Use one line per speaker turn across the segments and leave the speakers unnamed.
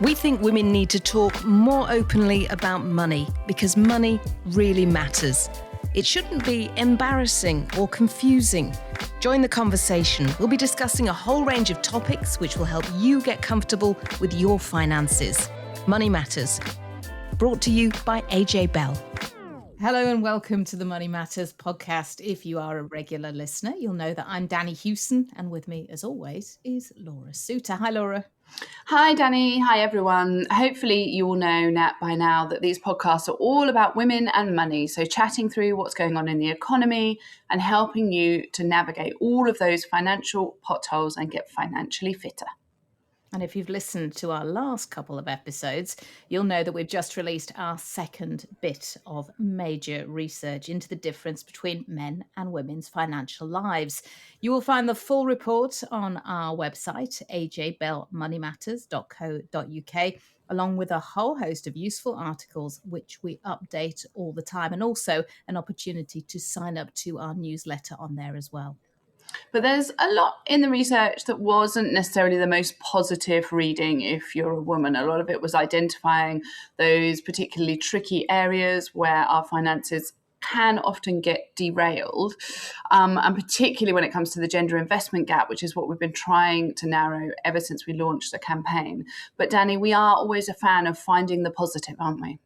We think women need to talk more openly about money because money really matters. It shouldn't be embarrassing or confusing. Join the conversation. We'll be discussing a whole range of topics which will help you get comfortable with your finances. Money Matters. Brought to you by AJ Bell. Hello and welcome to the Money Matters podcast. If you are a regular listener, you'll know that I'm Danni Hunt, and with me, as always, is Laura Suter. Hi, Laura.
Hi, Danni. Hi, everyone. Hopefully you all know by now that these podcasts are all about women and money. So chatting through what's going on in the economy and helping you to navigate all of those financial potholes and get financially fitter.
And if you've listened to our last couple of episodes, you'll know that we've just released our second bit of major research into the difference between men and women's financial lives. You will find the full report on our website, ajbellmoneymatters.co.uk, along with a whole host of useful articles which we update all the time, and also an opportunity to sign up to our newsletter on there as well.
But there's a lot in the research that wasn't necessarily the most positive reading if you're a woman. A lot of it was identifying those particularly tricky areas where our finances can often get derailed, and particularly when it comes to the gender investment gap, which is what we've been trying to narrow ever since we launched the campaign. But Danni, we are always a fan of finding the positive, aren't we?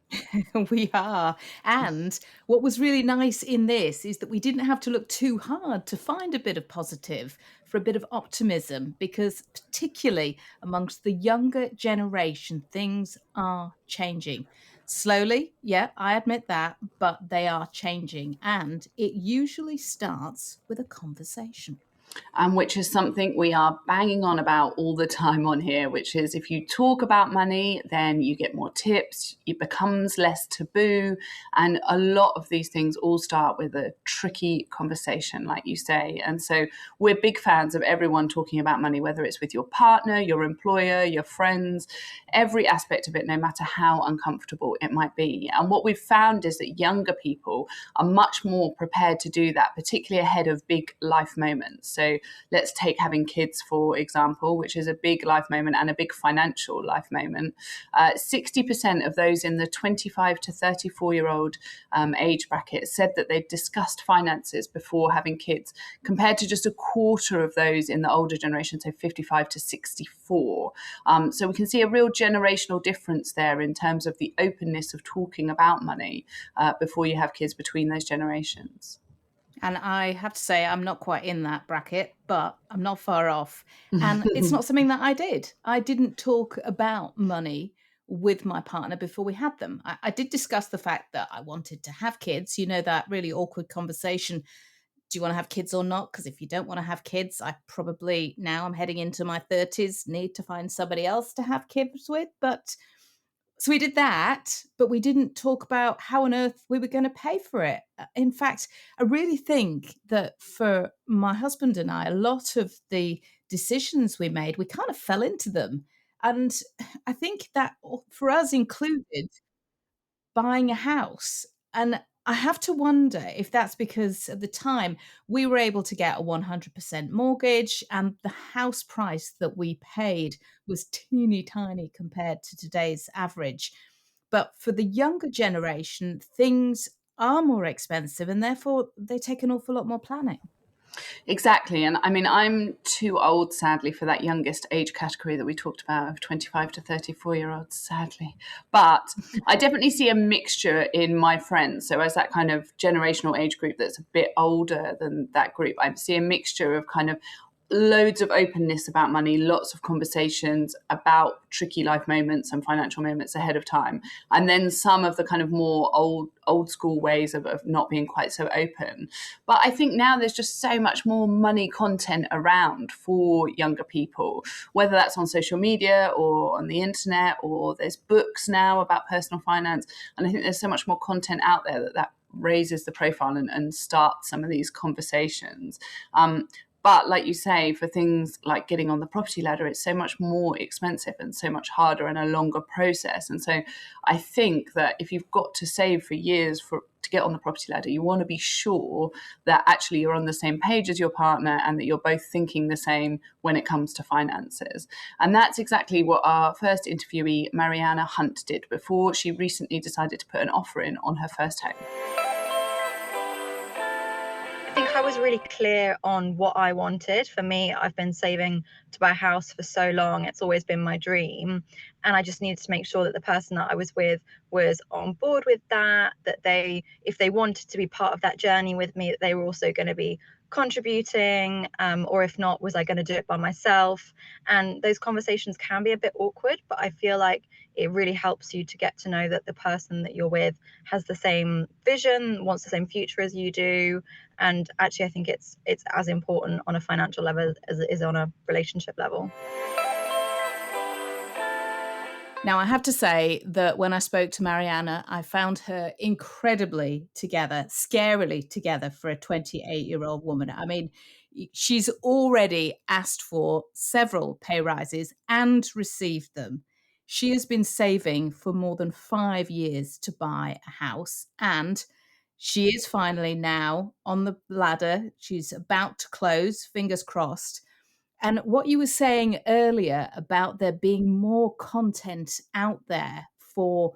We are. And what was really nice in this is that we didn't have to look too hard to find a bit of positive, for a bit of optimism, because particularly amongst the younger generation, things are changing. Slowly, yeah, I admit that, but they are changing. And it usually starts with a conversation.
And which is something we are banging on about all the time on here, which is if you talk about money, then you get more tips, it becomes less taboo. And a lot of these things all start with a tricky conversation, like you say. And so we're big fans of everyone talking about money, whether it's with your partner, your employer, your friends, every aspect of it, no matter how uncomfortable it might be. And what we've found is that younger people are much more prepared to do that, particularly ahead of big life moments. So let's take having kids, for example, which is a big life moment and a big financial life moment. 60% of those in the 25 to 34-year-old age bracket said that they'd discussed finances before having kids, compared to just a quarter of those in the older generation, so 55 to 64. So we can see a real generational difference there in terms of the openness of talking about money before you have kids between those generations.
And I have to say, I'm not quite in that bracket, but I'm not far off. And it's not something that I did. I didn't talk about money with my partner before we had them. I did discuss the fact that I wanted to have kids. You know, that really awkward conversation. Do you want to have kids or not? Because if you don't want to have kids, I probably, now I'm heading into my 30s, need to find somebody else to have kids with. But so we did that, but we didn't talk about how on earth we were going to pay for it. In fact, I really think that for my husband and I, a lot of the decisions we made, we kind of fell into them. And I think that for us included buying a house. And I have to wonder if that's because at the time we were able to get a 100% mortgage, and the house price that we paid was teeny tiny compared to today's average. But for the younger generation, things are more expensive, and therefore they take an awful lot more planning.
Exactly. And I mean, I'm too old, sadly, for that youngest age category that we talked about of 25 to 34-year-olds, sadly. But I definitely see a mixture in my friends. So as that kind of generational age group that's a bit older than that group, I see a mixture of kind of loads of openness about money, lots of conversations about tricky life moments and financial moments ahead of time. And then some of the kind of more old school ways of not being quite so open. But I think now there's just so much more money content around for younger people, whether that's on social media or on the internet, or there's books now about personal finance. And I think there's so much more content out there that raises the profile and starts some of these conversations. But like you say, for things like getting on the property ladder, it's so much more expensive and so much harder and a longer process. And so I think that if you've got to save for years to get on the property ladder, you want to be sure that actually you're on the same page as your partner and that you're both thinking the same when it comes to finances. And that's exactly what our first interviewee, Marianna Hunt, did before she recently decided to put an offer in on her first home.
I think I was really clear on what I wanted. For me, I've been saving to buy a house for so long. It's always been my dream. And I just needed to make sure that the person that I was with was on board with that, that if they wanted to be part of that journey with me, that they were also going to be contributing, or if not, was I going to do it by myself? And those conversations can be a bit awkward, but I feel like it really helps you to get to know that the person that you're with has the same vision, wants the same future as you do. And actually, I think it's as important on a financial level as it is on a relationship level.
Now, I have to say that when I spoke to Marianna, I found her incredibly together, scarily together for a 28-year-old woman. I mean, she's already asked for several pay rises and received them. She has been saving for more than 5 years to buy a house, and she is finally now on the ladder. She's about to close, fingers crossed. And what you were saying earlier about there being more content out there for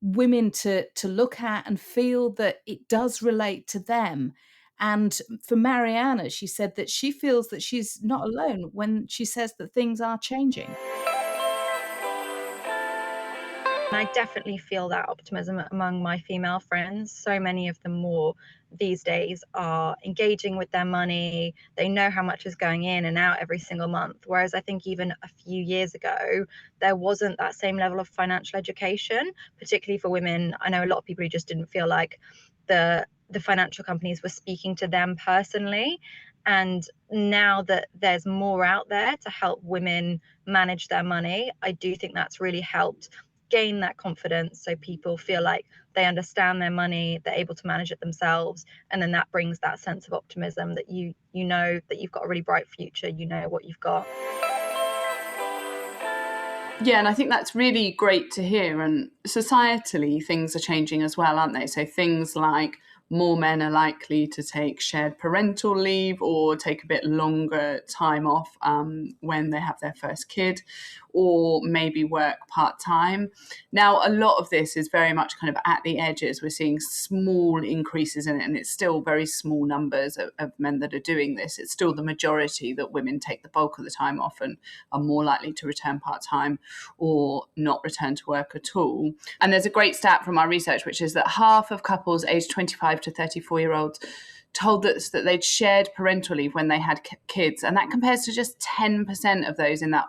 women to look at and feel that it does relate to them. And for Marianna, she said that she feels that she's not alone when she says that things are changing.
And I definitely feel that optimism among my female friends. So many of them more these days are engaging with their money. They know how much is going in and out every single month. Whereas I think even a few years ago, there wasn't that same level of financial education, particularly for women. I know a lot of people who just didn't feel like the financial companies were speaking to them personally. And now that there's more out there to help women manage their money, I do think that's really helped gain that confidence, so people feel like they understand their money, they're able to manage it themselves, and then that brings that sense of optimism that you know that you've got a really bright future, you know what you've got.
Yeah, and I think that's really great to hear. And societally, things are changing as well, aren't they? So things like more men are likely to take shared parental leave or take a bit longer time off when they have their first kid, or maybe work part-time. Now, a lot of this is very much kind of at the edges. We're seeing small increases in it, and it's still very small numbers of men that are doing this. It's still the majority that women take the bulk of the time off and are more likely to return part-time or not return to work at all. And there's a great stat from our research, which is that half of couples aged 25 to 34-year-olds told us that they'd shared parental leave when they had kids. And that compares to just 10% of those in that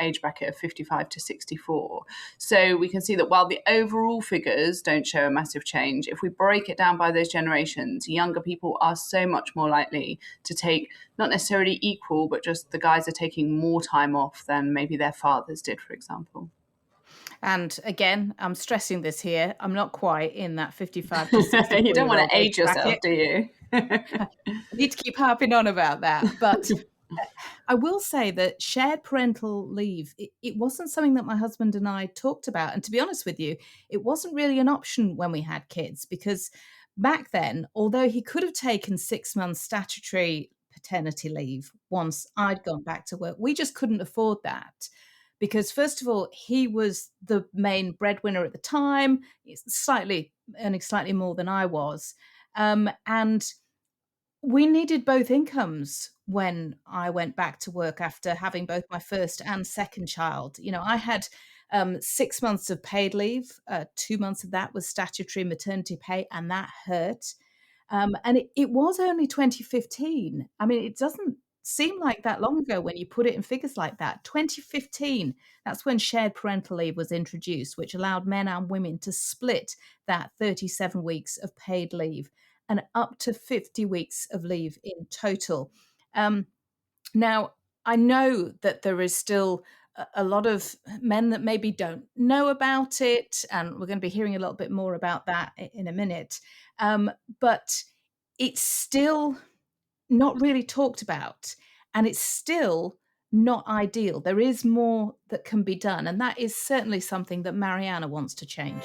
age bracket of 55 to 64. So we can see that while the overall figures don't show a massive change, if we break it down by those generations, younger people are so much more likely to take not necessarily equal, but just the guys are taking more time off than maybe their fathers did, for example.
And again, I'm stressing this here. I'm not quite in that 55 to
You don't want
64-year-old
to
age
age yourself,
bracket.
do you?
I need to keep harping on about that. But I will say that shared parental leave, it wasn't something that my husband and I talked about. And to be honest with you, it wasn't really an option when we had kids, because back then, although he could have taken 6 months statutory paternity leave once I'd gone back to work, we just couldn't afford that. Because first of all, he was the main breadwinner at the time, earning slightly more than I was. And we needed both incomes when I went back to work after having both my first and second child. You know, I had 6 months of paid leave. 2 months of that was statutory maternity pay, and that hurt. And it was only 2015. I mean, it doesn't seem like that long ago when you put it in figures like that. 2015, that's when shared parental leave was introduced, which allowed men and women to split that 37 weeks of paid leave and up to 50 weeks of leave in total. Um, Now, I know that there is still a lot of men that maybe don't know about it, and we're going to be hearing a little bit more about that in a minute. But it's still not really talked about, and it's still not ideal. There is more that can be done, and that is certainly something that Marianna wants to change.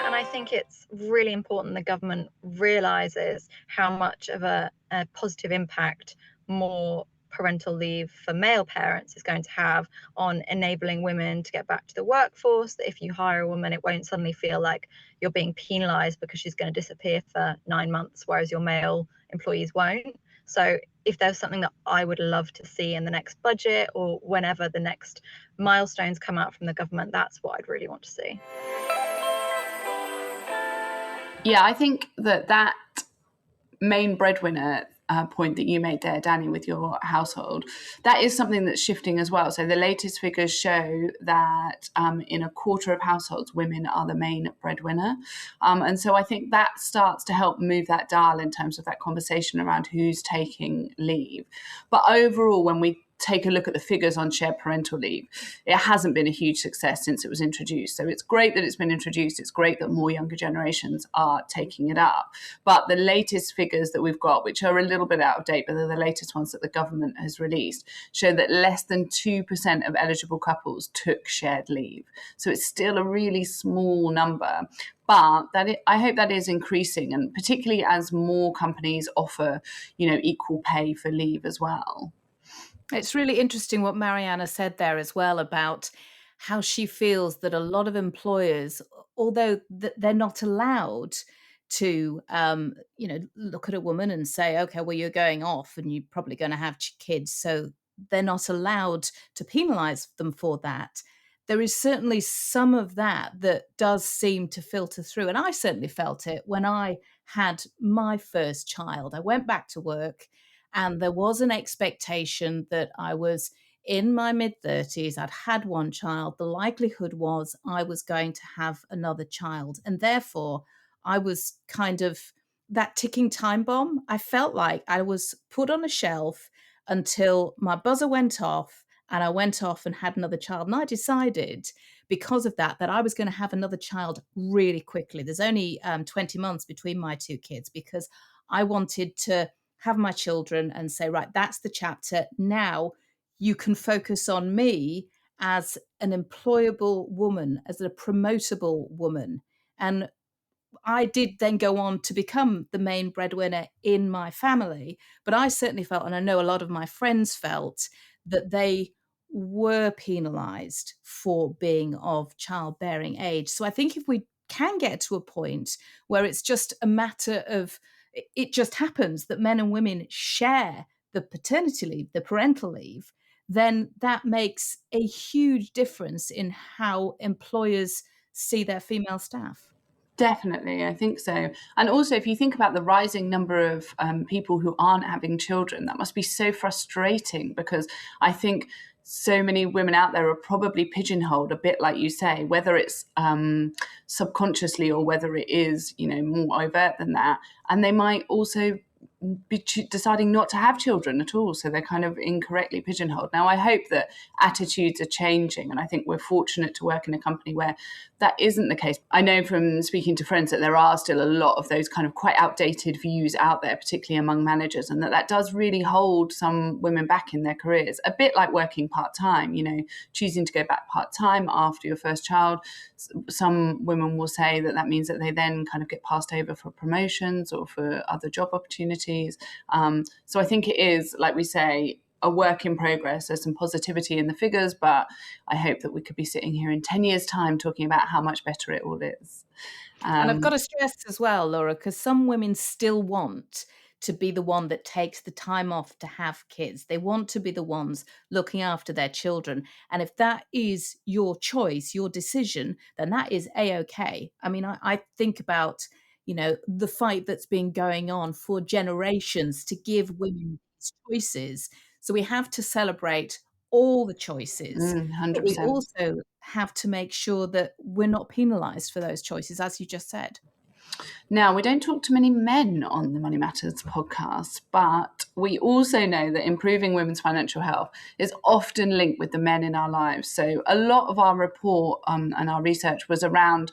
And I think it's really important the government realizes how much of a positive impact more parental leave for male parents is going to have on enabling women to get back to the workforce. That if you hire a woman, it won't suddenly feel like you're being penalized because she's going to disappear for 9 months, whereas your male employees won't. So if there's something that I would love to see in the next budget or whenever the next milestones come out from the government, that's what I'd really want to see.
Yeah, I think that main breadwinner point that you made there, Danny, with your household, that is something that's shifting as well. So the latest figures show that in a quarter of households, women are the main breadwinner. And so I think that starts to help move that dial in terms of that conversation around who's taking leave. But overall, when we take a look at the figures on shared parental leave, it hasn't been a huge success since it was introduced. So it's great that it's been introduced. It's great that more younger generations are taking it up. But the latest figures that we've got, which are a little bit out of date, but they're the latest ones that the government has released, show that less than 2% of eligible couples took shared leave. So it's still a really small number. But I hope that is increasing, and particularly as more companies offer, equal pay for leave as well.
It's really interesting what Marianna said there as well about how she feels that a lot of employers, although they're not allowed to, look at a woman and say, okay, well, you're going off and you're probably going to have kids. So they're not allowed to penalize them for that. There is certainly some of that that does seem to filter through. And I certainly felt it when I had my first child. I went back to work, and there was an expectation that I was in my mid 30s. I'd had one child. The likelihood was I was going to have another child. And therefore, I was kind of that ticking time bomb. I felt like I was put on a shelf until my buzzer went off and I went off and had another child. And I decided because of that I was going to have another child really quickly. There's only 20 months between my two kids because I wanted to have my children and say, right, that's the chapter. Now you can focus on me as an employable woman, as a promotable woman. And I did then go on to become the main breadwinner in my family. But I certainly felt, and I know a lot of my friends felt, that they were penalized for being of childbearing age. So I think if we can get to a point where it's just a matter of, it just happens that men and women share the paternity leave, the parental leave, then that makes a huge difference in how employers see their female staff.
Definitely, I think so. And also, if you think about the rising number of people who aren't having children, that must be so frustrating, because I think so many women out there are probably pigeonholed a bit, like you say, whether it's subconsciously or whether it is, more overt than that. And they might also be deciding not to have children at all, so they're kind of incorrectly pigeonholed. Now, I hope that attitudes are changing, and I think we're fortunate to work in a company where that isn't the case. I know from speaking to friends that there are still a lot of those kind of quite outdated views out there, particularly among managers, and that does really hold some women back in their careers, a bit like working part-time, choosing to go back part-time after your first child. Some women will say that means that they then kind of get passed over for promotions or for other job opportunities. So I think it is, like we say, a work in progress. There's some positivity in the figures, but I hope that we could be sitting here in 10 years' time talking about how much better it all is.
And I've got to stress as well, Laura, because some women still want to be the one that takes the time off to have kids. They want to be the ones looking after their children. And if that is your choice, your decision, then that is A-OK. I mean, I think about, the fight that's been going on for generations to give women these choices. So we have to celebrate all the choices, but we
100%.
also have to make sure that we're not penalized for those choices, as you just said.
Now, we don't talk to many men on the Money Matters podcast, but we also know that improving women's financial health is often linked with the men in our lives. So a lot of our report and our research was around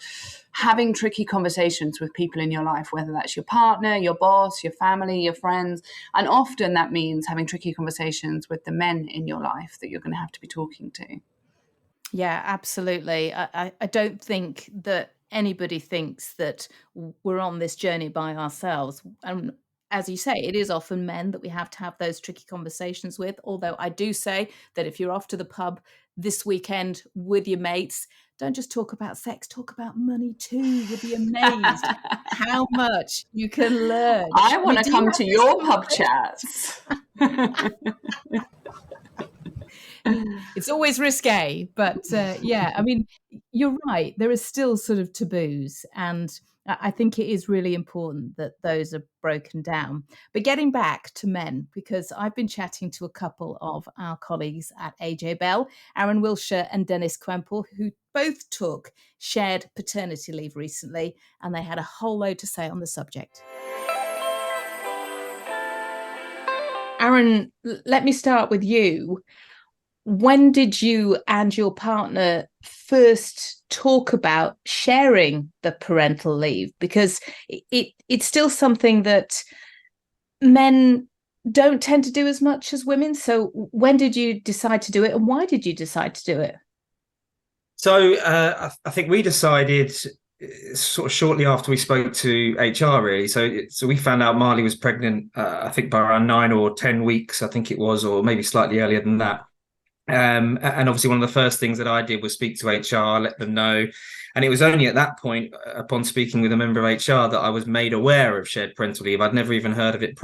having tricky conversations with people in your life, whether that's your partner, your boss, your family, your friends. And often that means having tricky conversations with the men in your life that you're going to have to be talking to.
Yeah, absolutely. I don't think that anybody thinks that we're on this journey by ourselves. And as you say, it is often men that we have to have those tricky conversations with. Although I do say that if you're off to the pub this weekend with your mates, don't just talk about sex, talk about money too. You'll be amazed how much you can learn.
I want to come to your pub
conversation?
chats.
It's always risque, but yeah, I mean, you're right. There are still sort of taboos, and I think it is really important that those are broken down. But getting back to men, because I've been chatting to a couple of our colleagues at AJ Bell, Aaron Wilshire and Dennis Quemple, who both took shared paternity leave recently, and they had a whole load to say on the subject. Aaron, let me start with you. When did you and your partner first talk about sharing the parental leave? Because it's still something that men don't tend to do as much as women. So when did you decide to do it, and why did you decide to do it?
So I think we decided sort of shortly after we spoke to HR, really. So we found out Marley was pregnant, I think by around 9 or 10 weeks, I think it was, or maybe slightly earlier than that. And obviously one of the first things that I did was speak to HR, let them know. And it was only at that point, upon speaking with a member of HR, that I was made aware of shared parental leave. I'd never even heard of it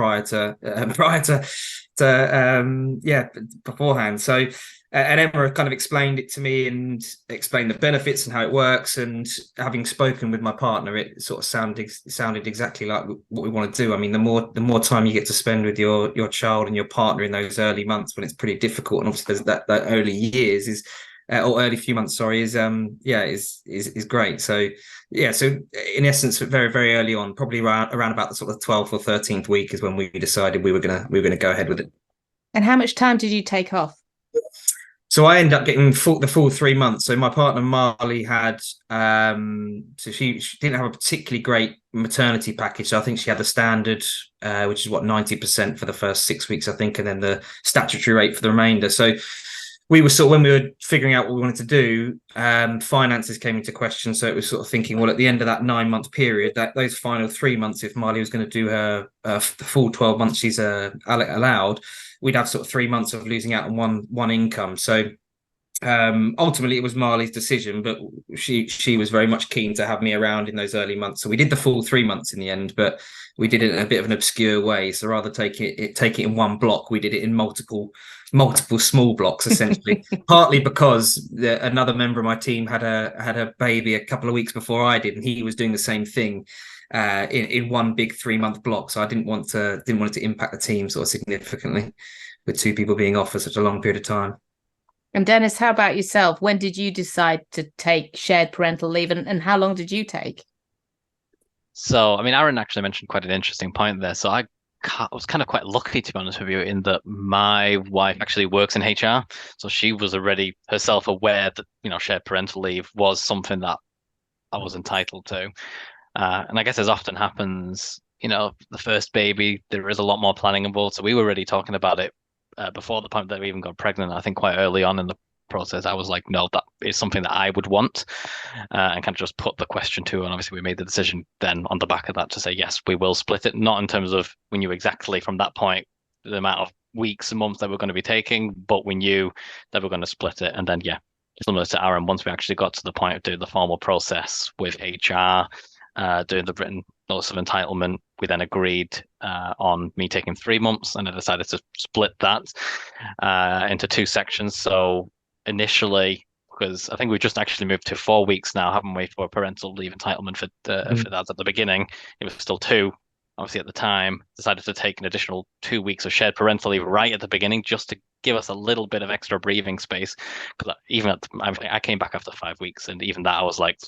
beforehand. So, and Emma kind of explained it to me and explained the benefits and how it works. And having spoken with my partner, it sort of sounded exactly like what we want to do. I mean, the more time you get to spend with your child and your partner in those early months when it's pretty difficult, and obviously there's that early years is. Or early few months, sorry, is great. So yeah, so in essence, very very early on, probably around about the sort of 12th or 13th week is when we decided we were gonna go ahead with it.
And how much time did you take off?
So I ended up getting the full 3 months. So my partner Marley had, so she didn't have a particularly great maternity package. So I think she had the standard, which is what 90% for the first 6 weeks, I think, and then the statutory rate for the remainder. So we were sort of, when we were figuring out what we wanted to do, finances came into question. So it was sort of thinking, well, at the end of that 9-month period, that those final 3 months, if Marley was going to do her the full 12 months she's allowed, we'd have sort of 3 months of losing out on one income. So ultimately it was Marley's decision, but she was very much keen to have me around in those early months. So we did the full 3 months in the end, but we did it in a bit of an obscure way. So rather take it in one block, we did it in multiple small blocks, essentially. Partly because another member of my team had a baby a couple of weeks before I did, and he was doing the same thing in one big 3-month block. So I didn't want it to impact the team sort of significantly with two people being off for such a long period of time.
And Dennis, how about yourself? When did you decide to take shared parental leave, and how long did you take?
So, I mean, Aaron actually mentioned quite an interesting point there. So I was kind of quite lucky, to be honest with you, in that my wife actually works in HR. So she was already herself aware that, shared parental leave was something that I was entitled to. And I guess as often happens, the first baby, there is a lot more planning involved. So we were already talking about it before the point that we even got pregnant. I think quite early on in the process, I was like, no, that is something that I would want, and kind of just put the question to, and obviously we made the decision then on the back of that to say, yes, we will split it. Not in terms of we knew exactly from that point the amount of weeks and months that we're going to be taking, but we knew that we're going to split it. And then, yeah, similar to Aaron, once we actually got to the point of doing the formal process with HR, doing the written notice of entitlement, we then agreed on me taking 3 months, and I decided to split that into 2 sections. So initially, because I think we've just actually moved to 4 weeks now, haven't we, for parental leave entitlement for that at the beginning. It was still 2, obviously, at the time. Decided to take an additional 2 weeks of shared parental leave right at the beginning, just to give us a little bit of extra breathing space. Because even I came back after 5 weeks, and even that I was like,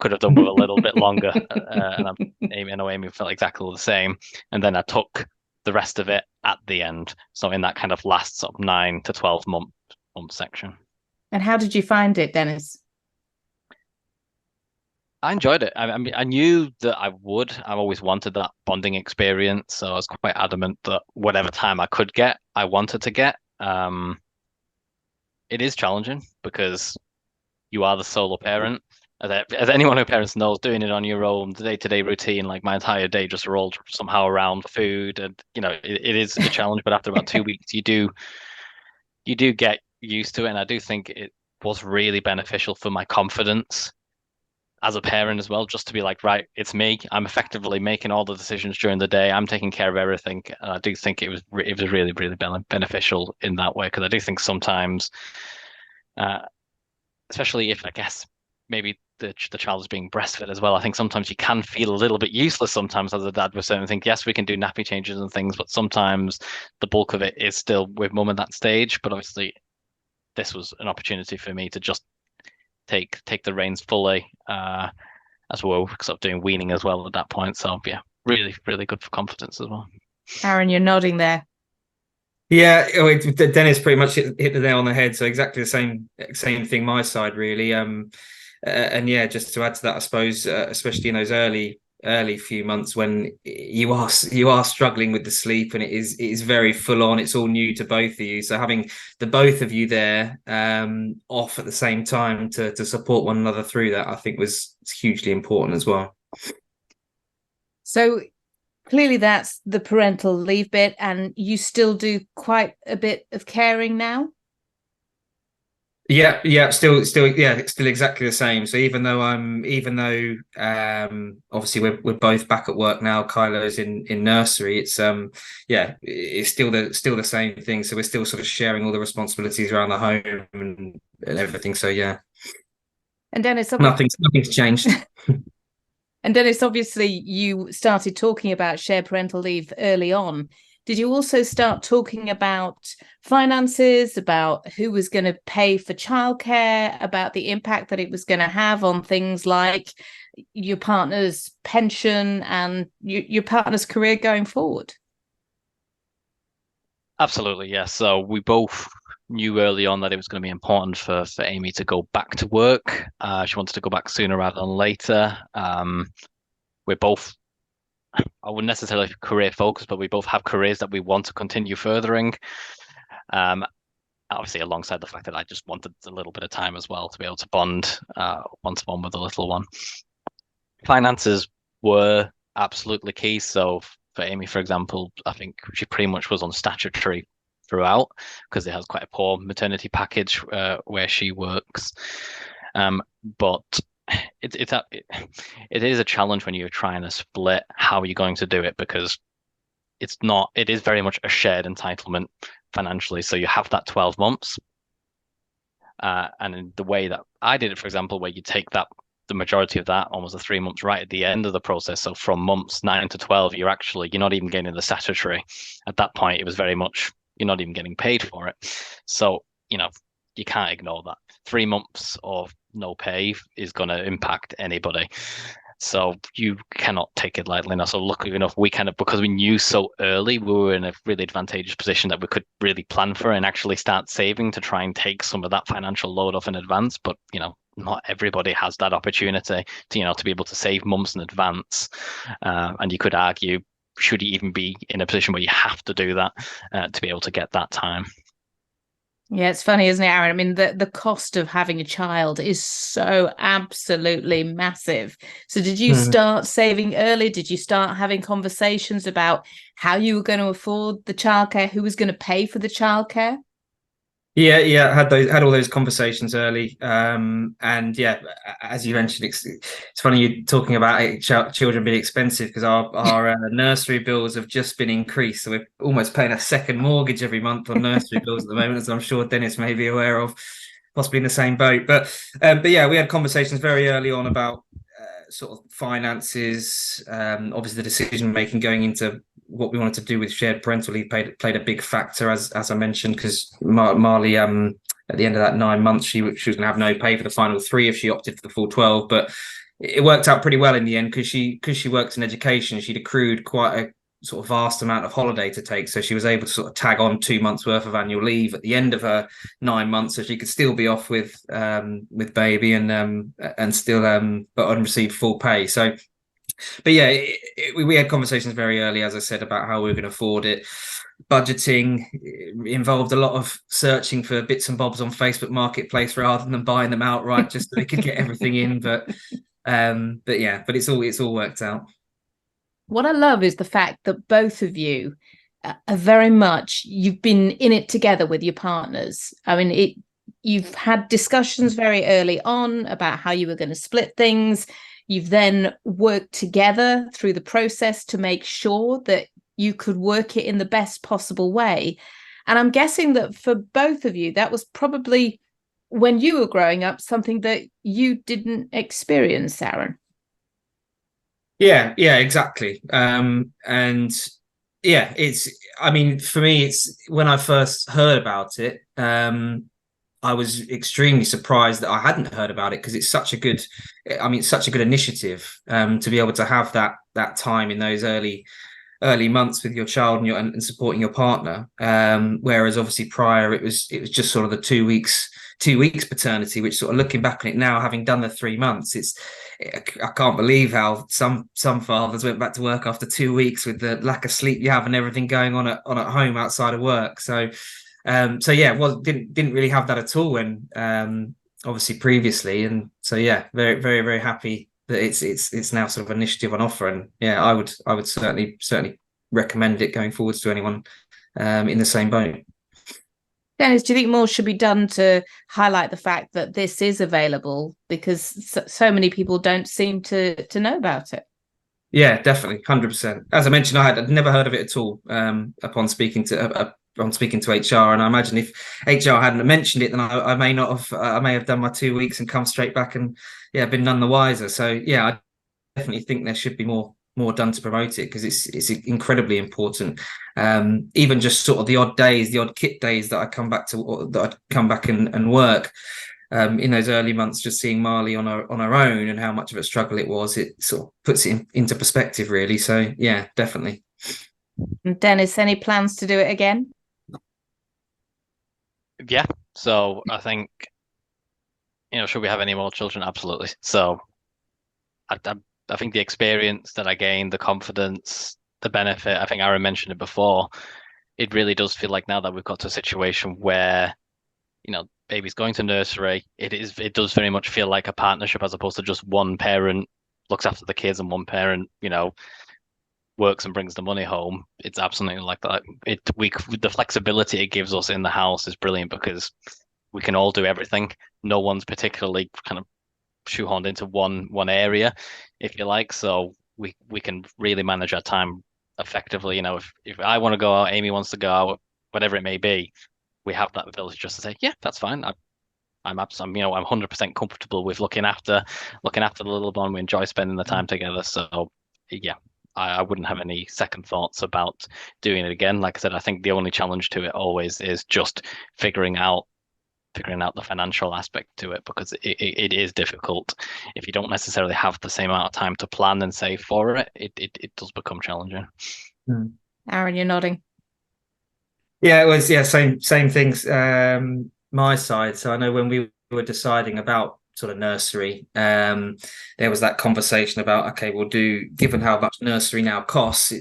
could have done with a little bit longer. And I know Amy felt exactly the same. And then I took the rest of it at the end. So in that kind of last sort of 9 to 12 month section.
And how did you find it, Dennis?
I enjoyed it. I mean, I knew that I would. I've always wanted that bonding experience, so I was quite adamant that whatever time I could get, I wanted to get. It is challenging because you are the solo parent. As anyone who parents knows, doing it on your own, the day-to-day routine, like my entire day just rolled somehow around food, and it is a challenge. But after about 2 weeks, you do get used to it, and I do think it was really beneficial for my confidence as a parent as well, just to be like, right, it's me. I'm effectively making all the decisions during the day. I'm taking care of everything. And I do think it was really, really beneficial in that way, because I do think sometimes, especially if, I guess, maybe the child is being breastfed as well, I think sometimes you can feel a little bit useless sometimes as a dad with certain things. Yes, we can do nappy changes and things, but sometimes the bulk of it is still with mum at that stage. But obviously, this was an opportunity for me to just take the reins fully, as well, sort of doing weaning as well at that point. So yeah, really, really good for confidence as well.
Aaron, you're nodding there.
Yeah, Dennis pretty much hit the nail on the head. So exactly the same thing my side, really. And yeah, just to add to that, I suppose, especially in those early few months when you are struggling with the sleep, and it is very full on. It's all new to both of you, so having the both of you there off at the same time to support one another through that, I think was hugely important as well.
So clearly that's the parental leave bit, and you still do quite a bit of caring now.
Yeah, still exactly the same. So even though obviously we're both back at work now, Kylo's in nursery, it's it's still the same thing. So we're still sort of sharing all the responsibilities around the home and everything. So yeah.
And Dennis,
nothing's changed.
And Dennis, obviously you started talking about shared parental leave early on. Did you also start talking about finances, about who was going to pay for childcare, about the impact that it was going to have on things like your partner's pension and your partner's career going forward?
Absolutely, yes. So we both knew early on that it was going to be important for Amy to go back to work. She wanted to go back sooner rather than later. We're both, I wouldn't necessarily career focused, but we both have careers that we want to continue furthering. Obviously, alongside the fact that I just wanted a little bit of time as well to be able to bond one-to-one with the little one. Finances were absolutely key. So for Amy, for example, I think she pretty much was on statutory throughout because it has quite a poor maternity package where she works. But it is a challenge when you're trying to split how you're going to do it, because it is very much a shared entitlement financially. So you have that 12 months. And in the way that I did it, for example, where you take the majority of that, almost the 3 months right at the end of the process. So from months 9 to 12, you're not even getting the statutory. At that point, it was very much, you're not even getting paid for it. So, you can't ignore that. 3 months of no pay is going to impact anybody. So you cannot take it lightly. Now, so luckily enough, we because we knew so early, we were in a really advantageous position that we could really plan for and actually start saving to try and take some of that financial load off in advance. But, not everybody has that opportunity to be able to save months in advance. And you could argue, should you even be in a position where you have to do that to be able to get that time?
Yeah, it's funny, isn't it, Aaron? I mean, the cost of having a child is so absolutely massive. So did you start saving early? Did you start having conversations about how you were going to afford the childcare, who was going to pay for the childcare?
Yeah, had all those conversations early, and yeah, as you mentioned, it's funny you talking about children being expensive, because our nursery bills have just been increased, so we're almost paying a second mortgage every month on nursery bills at the moment, as I'm sure Dennis may be aware of, possibly in the same boat. But yeah, we had conversations very early on about sort of finances, obviously the decision making going into what we wanted to do with shared parental leave played a big factor, as I mentioned, because Marley at the end of that 9 months she was going to have no pay for the final 3 if she opted for the full 12. But it worked out pretty well in the end because she worked in education. She'd accrued quite a sort of vast amount of holiday to take, so she was able to sort of tag on 2 months worth of annual leave at the end of her 9 months, so she could still be off with baby and still but on receive full pay. So, but yeah, we had conversations very early, as I said, about how we were going to afford it. Budgeting involved a lot of searching for bits and bobs on Facebook Marketplace rather than buying them outright, just so we could get everything in. But yeah, but it's all worked out.
What I love is the fact that both of you are very much, you've been in it together with your partners. I mean, you've had discussions very early on about how you were going to split things. You've then worked together through the process to make sure that you could work it in the best possible way. And I'm guessing that for both of you, that was probably, when you were growing up, something that you didn't experience, Aaron.
Yeah, exactly. And yeah, I mean, for me, it's when I first heard about it, I was extremely surprised that I hadn't heard about it, because it's such a good, it's such a good initiative, to be able to have that time in those early months with your child and supporting your partner. Whereas obviously prior it was just sort of the 2 weeks paternity, which sort of looking back on it now, having done the 3 months, I can't believe how some fathers went back to work after 2 weeks with the lack of sleep you have and everything going on at home outside of work. So yeah, didn't really have that at all when obviously previously. And so yeah, very, very, very happy that it's now sort of initiative on offer. And yeah, I would certainly recommend it going forwards to anyone in the same boat.
Dennis, do you think more should be done to highlight the fact that this is available, because so many people don't seem to know about it?
Yeah, definitely, 100%. As I mentioned, I'd never heard of it at all upon speaking to HR, and I imagine if HR hadn't mentioned it, then I may not have. I may have done my 2 weeks and come straight back and been none the wiser. So yeah, I definitely think there should be more done to promote it, because it's incredibly important. Even just sort of the odd kit days that I come back and work. In those early months, just seeing Marley on her own and how much of a struggle it was, it sort of puts it into perspective, really. So yeah, definitely.
And Dennis, any plans to do it again?
Yeah. So I think, should we have any more children? Absolutely. So I think the experience that I gained, the confidence, the benefit, I think Aaron mentioned it before, it really does feel like now that we've got to a situation where, baby's going to nursery, it does very much feel like a partnership, as opposed to just one parent looks after the kids and one parent, works and brings the money home. It's absolutely like that. The flexibility it gives us in the house is brilliant, because we can all do everything. No one's particularly kind of shoehorned into one area, if you like. So we can really manage our time effectively. If I want to go out, Amy wants to go out, whatever it may be, we have that ability just to say, yeah, that's fine. I'm 100% comfortable with looking after the little one. We enjoy spending the time together. So yeah, I wouldn't have any second thoughts about doing it again. Like I said, I think the only challenge to it always is just figuring out the financial aspect to it, because it is difficult. If you don't necessarily have the same amount of time to plan and save for it, it does become challenging.
Aaron, you're nodding.
Yeah, it was same things my side. So I know when we were deciding about sort of nursery, there was that conversation about, okay, given how much nursery now costs,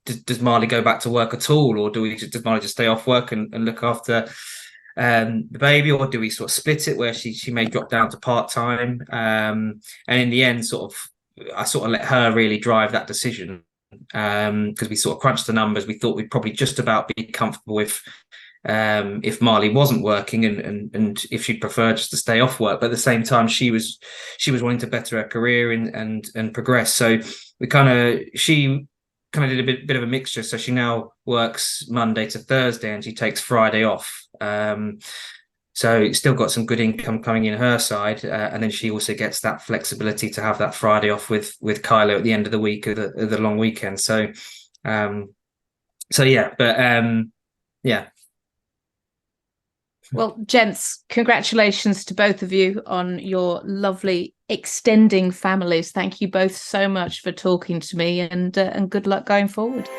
does Marley go back to work at all, or does Marley just stay off work and look after the baby, or do we sort of split it where she may drop down to part-time? And in the end, I sort of let her really drive that decision, because we sort of crunched the numbers. We thought we'd probably just about be comfortable if Marley wasn't working and if she'd prefer just to stay off work, but at the same time she was wanting to better her career and progress. So she kind of did a bit of a mixture. So she now works Monday to Thursday and she takes Friday off. So still got some good income coming in her side, and then she also gets that flexibility to have that Friday off with Kylo at the end of the week of the long weekend. So yeah, but yeah.
Well, gents, congratulations to both of you on your lovely extending families. Thank you both so much for talking to me, and good luck going forward.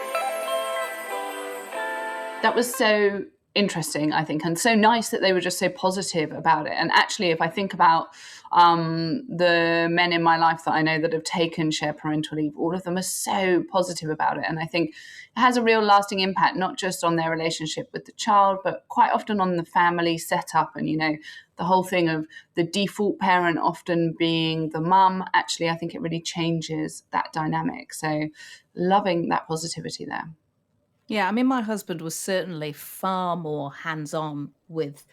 That was so interesting, I think, and so nice that they were just so positive about it. And actually, if I think about the men in my life that I know that have taken shared parental leave, all of them are so positive about it. And I think it has a real lasting impact, not just on their relationship with the child, but quite often on the family setup. And, the whole thing of the default parent often being the mum, actually, I think it really changes that dynamic. So loving that positivity there.
Yeah, I mean, my husband was certainly far more hands-on with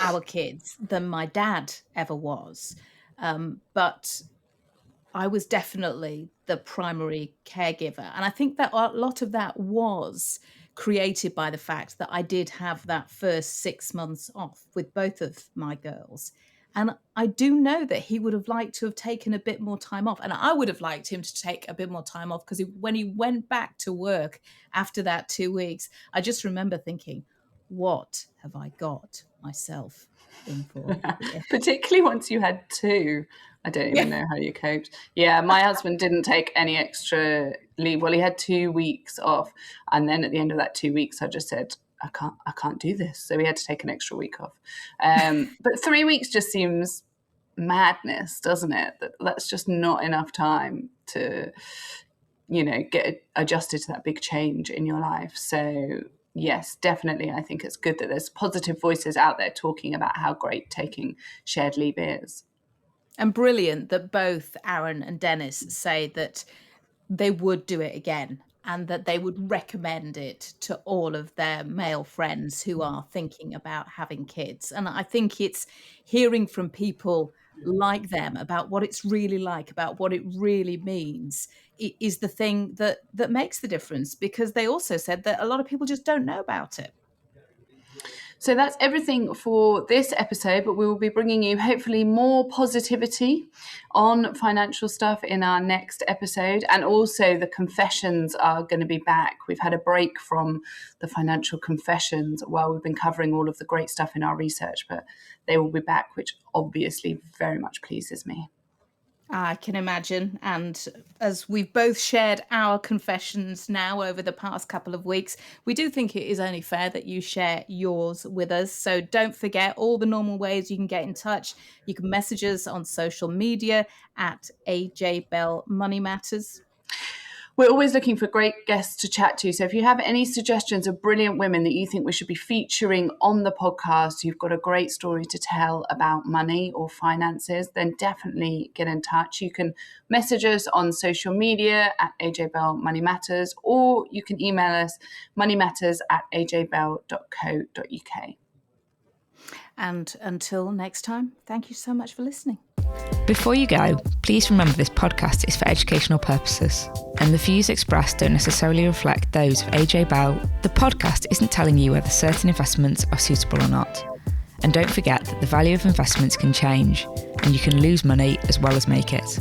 our kids than my dad ever was. But I was definitely the primary caregiver. And I think that a lot of that was created by the fact that I did have that first 6 months off with both of my girls. And I do know that he would have liked to have taken a bit more time off. And I would have liked him to take a bit more time off, because when he went back to work after that 2 weeks, I just remember thinking, what have I got myself in for?
Particularly once you had two. I don't even know how you coped. Yeah, my husband didn't take any extra leave. Well, he had 2 weeks off. And then at the end of that 2 weeks, I just said, I can't do this. So we had to take an extra week off. But 3 weeks just seems madness, doesn't it? That's just not enough time to, get adjusted to that big change in your life. So yes, definitely. I think it's good that there's positive voices out there talking about how great taking shared leave is.
And brilliant that both Aaron and Dennis say that they would do it again, and that they would recommend it to all of their male friends who are thinking about having kids. And I think it's hearing from people like them about what it's really like, about what it really means, is the thing that makes the difference, because they also said that a lot of people just don't know about it.
So that's everything for this episode, but we will be bringing you hopefully more positivity on financial stuff in our next episode. And also the confessions are going to be back. We've had a break from the financial confessions while we've been covering all of the great stuff in our research, but they will be back, which obviously very much pleases me.
I can imagine. And as we've both shared our confessions now over the past couple of weeks, we do think it is only fair that you share yours with us. So don't forget all the normal ways you can get in touch. You can message us on social media at AJ Bell Money Matters.
We're always looking for great guests to chat to. So if you have any suggestions of brilliant women that you think we should be featuring on the podcast, you've got a great story to tell about money or finances, then definitely get in touch. You can message us on social media at AJ Bell Money Matters, or you can email us moneymatters@ajbell.co.uk.
And until next time, thank you so much for listening.
Before you go, please remember this podcast is for educational purposes, and the views expressed don't necessarily reflect those of AJ Bell. The podcast isn't telling you whether certain investments are suitable or not. And don't forget that the value of investments can change, and you can lose money as well as make it.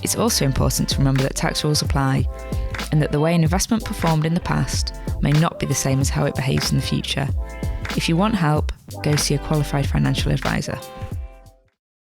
It's also important to remember that tax rules apply, and that the way an investment performed in the past may not be the same as how it behaves in the future. If you want help, go see a qualified financial advisor.